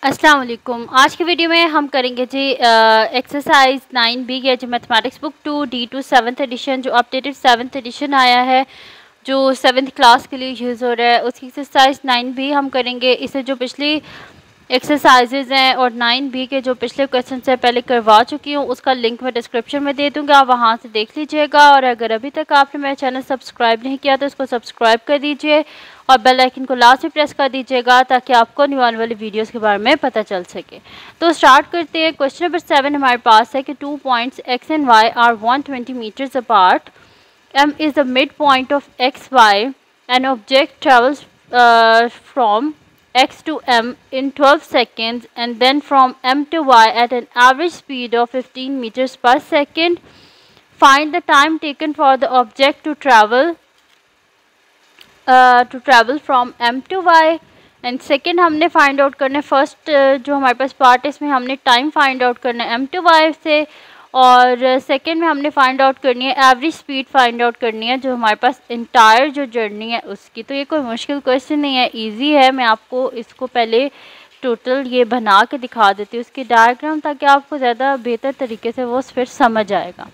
अस्सलाम वालेकुम। आज की वीडियो में हम करेंगे जी एक्सरसाइज 9B या जो mathematics book 2D to 7th edition, जो अपडेटेड 7th एडिशन आया है, जो 7th क्लास के लिए यूज़ हो रहा है, उसकी एक्सरसाइज 9B हम करेंगे। इसे जो पिछली एक्सरसाइजेज हैं और 9B के जो पिछले क्वेश्चन से पहले करवा चुकी हूँ, उसका लिंक मैं डिस्क्रिप्शन में दे दूँगा, आप वहाँ से देख लीजिएगा। और अगर अभी तक आपने मेरा चैनल सब्सक्राइब नहीं किया तो इसको सब्सक्राइब कर दीजिए और बेल आइकन को लास्ट में प्रेस कर दीजिएगा ताकि आपको न्यू आने वाली वीडियोस के बारे में पता चल सके। तो स्टार्ट करते हैं। क्वेश्चन नंबर 7 हमारे पास है कि 2 points x and y are 120 metres apart. m is the midpoint of x y. An object travels from x to m in 12 seconds and then from m to y at an average speed of 15 meters per second. Find the time taken for the object to travel from m to y. And second हमने find out करना है, first जो हमारे पास part है इसमें हमने time find out करना है m to y से, और सेकेंड में हमने फाइंड आउट करनी है एवरेज स्पीड फाइंड आउट करनी है जो हमारे पास इंटायर जो जर्नी है उसकी। तो ये कोई मुश्किल क्वेश्चन नहीं है, इजी है। मैं आपको इसको पहले टोटल ये बना के दिखा देती हूँ उसकी डायग्राम, ताकि आपको ज़्यादा बेहतर तरीके से वो फिर समझ आएगा।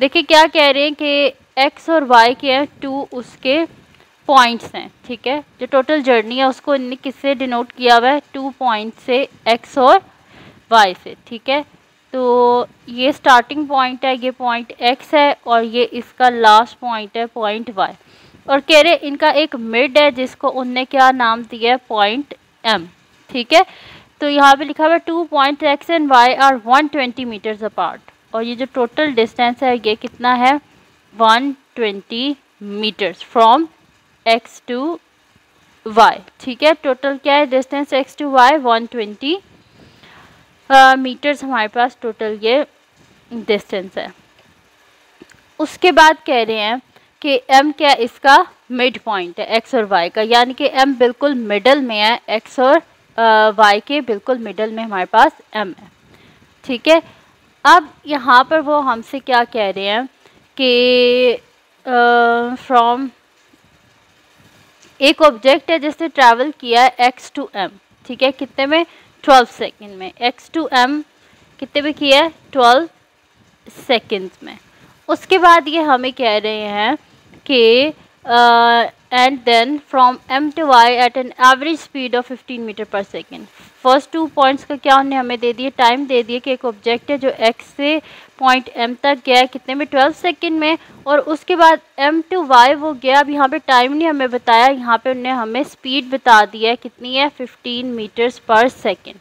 देखिए क्या कह रहे हैं कि x और y के हैं 2 उसके पॉइंट्स हैं, ठीक है। जो टोटल जर्नी है उसको इनने किससे डिनोट किया हुआ है, 2 पॉइंट से x और y से, ठीक है। तो ये स्टार्टिंग पॉइंट है, ये पॉइंट x है और ये इसका लास्ट पॉइंट है पॉइंट y। और कह रहे इनका एक मिड है जिसको उनने क्या नाम दिया है, पॉइंट m, ठीक है। तो यहाँ पे लिखा हुआ है 2 point x and y are 120 metres apart, और ये जो टोटल डिस्टेंस है ये कितना है, 120 metres from x to y, ठीक है। टोटल क्या है distance x to y, 120 metres हमारे पास टोटल ये डिस्टेंस है। उसके बाद कह रहे हैं कि m क्या इसका मिड पॉइंट है x और y का, यानी कि m बिल्कुल मिडल में है, x और y के बिल्कुल मिडल में हमारे पास m है, ठीक है। अब यहाँ पर वो हमसे क्या कह रहे हैं कि फ्रॉम एक ऑब्जेक्ट है जिसने ट्रैवल किया है x टू m, ठीक है, कितने में, 12 सेकेंड में। x टू m कितने में किया है, 12 सेकेंड्स में। उसके बाद ये हमें कह रहे हैं कि and then from m to y at an average speed of 15 metre per second. First 2 points का क्या उन्हें हमें दे दिए, टाइम दे दिए कि एक ऑब्जेक्ट है जो x से पॉइंट m तक गया है कितने में, 12 सेकेंड में। और उसके बाद m टू y वो गया, अब यहाँ पे टाइम नहीं हमें बताया, यहाँ पे उन्हें हमें स्पीड बता दिया है कितनी है, 15 मीटर्स पर सेकेंड।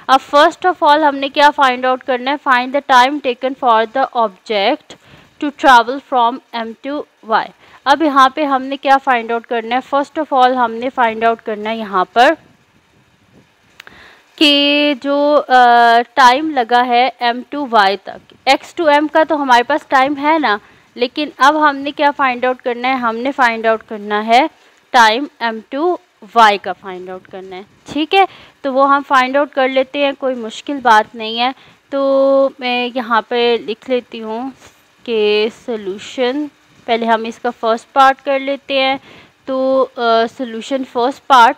अब फर्स्ट ऑफ ऑल हमने क्या फाइंड आउट करना है, find the time taken for the object to travel from m to y। अब यहाँ पे हमने क्या फाइंड आउट करना है, फर्स्ट ऑफ ऑल हमने फाइंड आउट करना है यहाँ पर कि जो टाइम लगा है m टू y तक, x टू m का तो हमारे पास टाइम है ना, लेकिन अब हमने क्या फाइंड आउट करना है, हमने फाइंड आउट करना है टाइम m टू y का फाइंड आउट करना है, ठीक है। तो वो हम फाइंड आउट कर लेते हैं, कोई मुश्किल बात नहीं है। तो मैं यहाँ पे लिख लेती हूँ कि सॉल्यूशन, पहले हम इसका फर्स्ट पार्ट कर लेते हैं। तो सॉल्यूशन फर्स्ट पार्ट,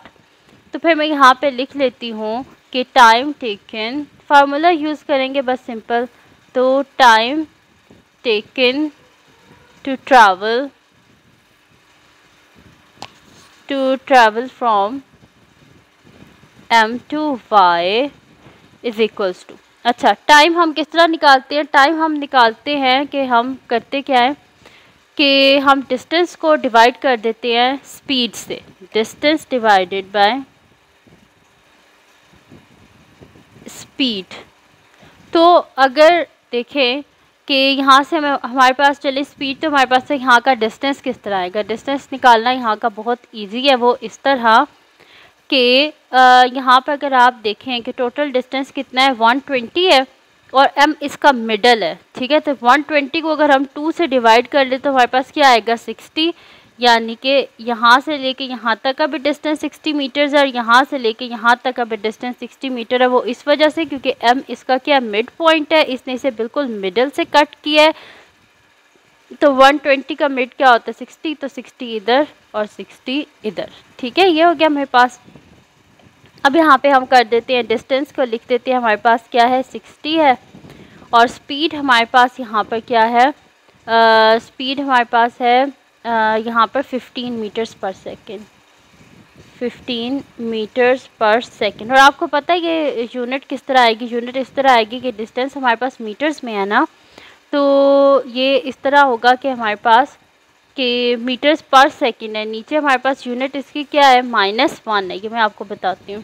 तो फिर मैं यहाँ पे लिख लेती हूँ कि टाइम टेकन, फार्मूला यूज़ करेंगे बस सिंपल। तो time taken to travel from m to y is equals to, अच्छा टाइम हम किस तरह निकालते हैं, टाइम हम निकालते हैं कि हम करते क्या है कि हम डिस्टेंस को डिवाइड कर देते हैं स्पीड से, डिस्टेंस डिवाइडेड बाय स्पीड। तो अगर देखें कि यहाँ से हमारे पास चले स्पीड, तो हमारे पास से यहाँ का डिस्टेंस किस तरह आएगा, डिस्टेंस निकालना यहाँ का बहुत इजी है। वो इस तरह कि यहाँ पर अगर आप देखें कि टोटल डिस्टेंस कितना है, 120 है और m इसका मिडल है, ठीक है। तो 120 को अगर हम 2 से डिवाइड कर ले तो हमारे पास क्या आएगा, 60, यानी कि यहाँ से लेके यहाँ तक का भी डिस्टेंस 60 मीटर्स है और यहाँ से लेके यहाँ तक का भी डिस्टेंस 60 मीटर है। वो इस वजह से क्योंकि m इसका क्या मिड पॉइंट है, इसने इसे बिल्कुल मिडल से कट किया है। तो 120 का मिड क्या होता है, 60, तो 60 इधर और 60 इधर, ठीक है। ये हो गया मेरे पास अब यहाँ पे हम कर देते हैं, डिस्टेंस को लिख देते हैं, हमारे पास क्या है 60 है, और स्पीड हमारे पास यहाँ पर क्या है, स्पीड हमारे पास है यहाँ पर 15 मीटर्स पर सेकेंड, 15 मीटर्स पर सेकेंड। और आपको पता है ये यूनिट किस तरह आएगी, यूनिट इस तरह आएगी कि डिस्टेंस हमारे पास मीटर्स में है ना, तो ये इस तरह होगा कि हमारे पास कि मीटर्स पर सेकेंड है, नीचे हमारे पास यूनिट इसकी क्या है -1 है, ये मैं आपको बताती हूँ।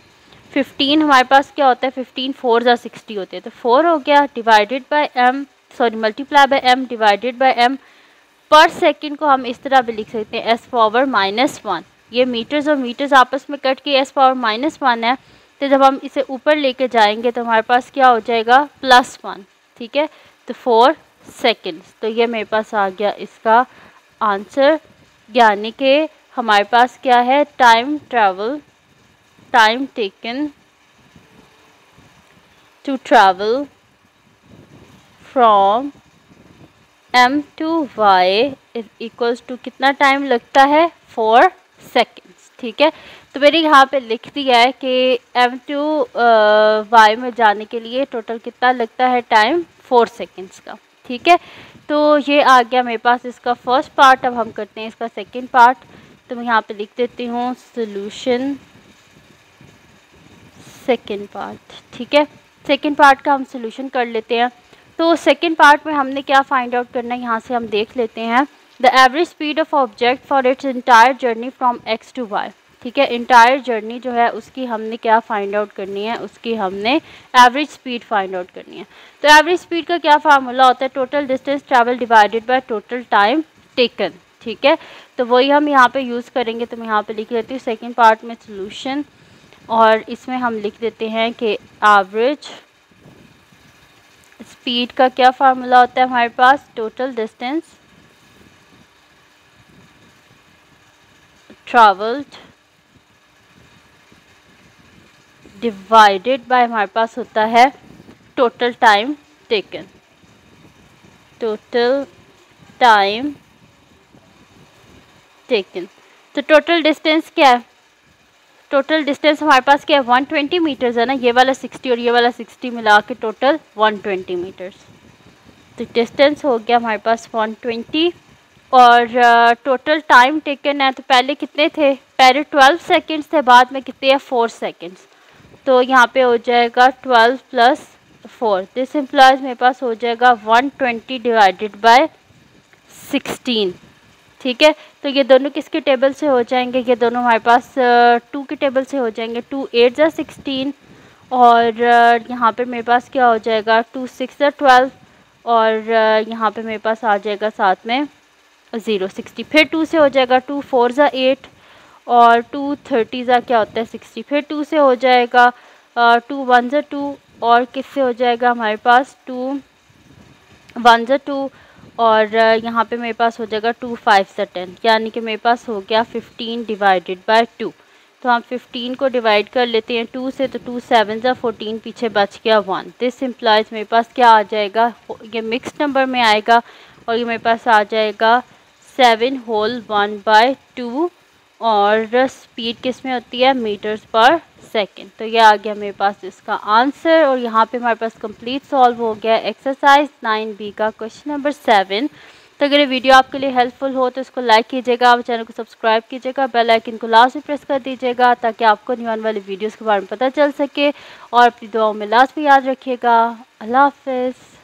15 हमारे पास क्या होता है, 15 4 ज़ा 60 होते हैं, तो 4 हो गया divided by m, sorry multiply by m divided by m। पर सेकेंड को हम इस तरह भी लिख सकते हैं s पावर -1, ये मीटर्स और मीटर्स आपस में कट के s पावर -1 है, तो जब हम इसे ऊपर लेके जाएंगे तो हमारे पास क्या हो जाएगा +1, ठीक है, तो 4 सेकेंड्स। तो ये मेरे पास आ गया इसका आंसर, यानी कि हमारे पास क्या है time travel, time taken to travel from m to y is equals to कितना टाइम लगता है 4 सेकेंड्स, ठीक है। तो मैंने यहाँ पे लिख दिया है कि m to y में जाने के लिए टोटल कितना लगता है टाइम 4 सेकेंड्स का, ठीक है। तो ये आ गया मेरे पास इसका फर्स्ट पार्ट। अब हम करते हैं इसका सेकेंड पार्ट, तो मैं यहाँ पे लिख देती हूँ सोल्यूशन सेकेंड पार्ट, ठीक है। सेकेंड पार्ट का हम सोल्यूशन कर लेते हैं। तो सेकेंड पार्ट में हमने क्या फाइंड आउट करना है, यहाँ से हम देख लेते हैं। The average speed of object for its entire journey from x to y, ठीक है। इंटायर जर्नी जो है उसकी हमने क्या फाइंड आउट करनी है, उसकी हमने एवरेज स्पीड फाइंड आउट करनी है। तो एवरेज स्पीड का क्या फार्मूला होता है, total distance travel divided by total time taken, ठीक है। तो वही हम यहाँ पे यूज़ करेंगे। तो मैं यहाँ पे लिख लेती हूँ सेकेंड पार्ट में सोल्यूशन, और इसमें हम लिख देते हैं कि एवरेज स्पीड का क्या फार्मूला होता है हमारे पास, total distance travelled divided by हमारे पास होता है total time taken, total time taken. तो टोटल डिस्टेंस क्या है, टोटल डिस्टेंस हमारे पास क्या है 120 मीटर्स है ना, ये वाला 60 और ये वाला 60 मिला के टोटल 120 मीटर्स। तो डिस्टेंस हो गया हमारे पास 120, और टोटल टाइम टेकन है, तो पहले कितने थे, पहले 12 सेकेंड्स थे, बाद में कितने हैं 4 सेकेंड्स। तो यहाँ पे हो जाएगा 12 + 4, दिस इम्प्लाइज मेरे पास हो जाएगा 120 डिवाइडेड बाय 16, ठीक है। तो ये दोनों किसके टेबल से हो जाएंगे, ये दोनों हमारे पास 2 के टेबल से हो जाएंगे। 2 8 ज़ा 16, और यहाँ पे मेरे पास क्या हो जाएगा 2 6 ज़ा 12, और यहाँ पे मेरे पास आ जाएगा साथ में 0 60, फिर 2 से हो जाएगा 2 4 ज़ा 8, और 2 30 ज़ा क्या होता है 60, फिर 2 से हो जाएगा 2 1 ज़ा 2, और किससे हो जाएगा हमारे पास 2 1 ज़ा 2, और यहाँ पे मेरे पास हो जाएगा 2 5 ज़ा 10, यानी कि मेरे पास हो गया 15 डिवाइडेड बाय 2। तो हम 15 को डिवाइड कर लेते हैं 2 से, तो 2 7 ज़ा 14, पीछे बच गया 1। दिस इम्प्लाइज मेरे पास क्या आ जाएगा, ये मिक्स नंबर में आएगा, और ये मेरे पास आ जाएगा 7 होल 1/2, और स्पीड किस में होती है मीटर्स पर सेकेंड। तो ये आ गया मेरे पास इसका आंसर, और यहाँ पे हमारे पास कंप्लीट सॉल्व हो गया एक्सरसाइज 9B का क्वेश्चन नंबर 7। तो अगर ये वीडियो आपके लिए हेल्पफुल हो तो इसको लाइक कीजिएगा, और चैनल को सब्सक्राइब कीजिएगा, बेल आइकन को लास्ट में प्रेस कर दीजिएगा, ताकि आपको न्यू आने वाली वीडियोज़ के बारे में पता चल सके। और अपनी दुआओं में लास्ट में याद रखिएगा। अल्लाह हाफिज़।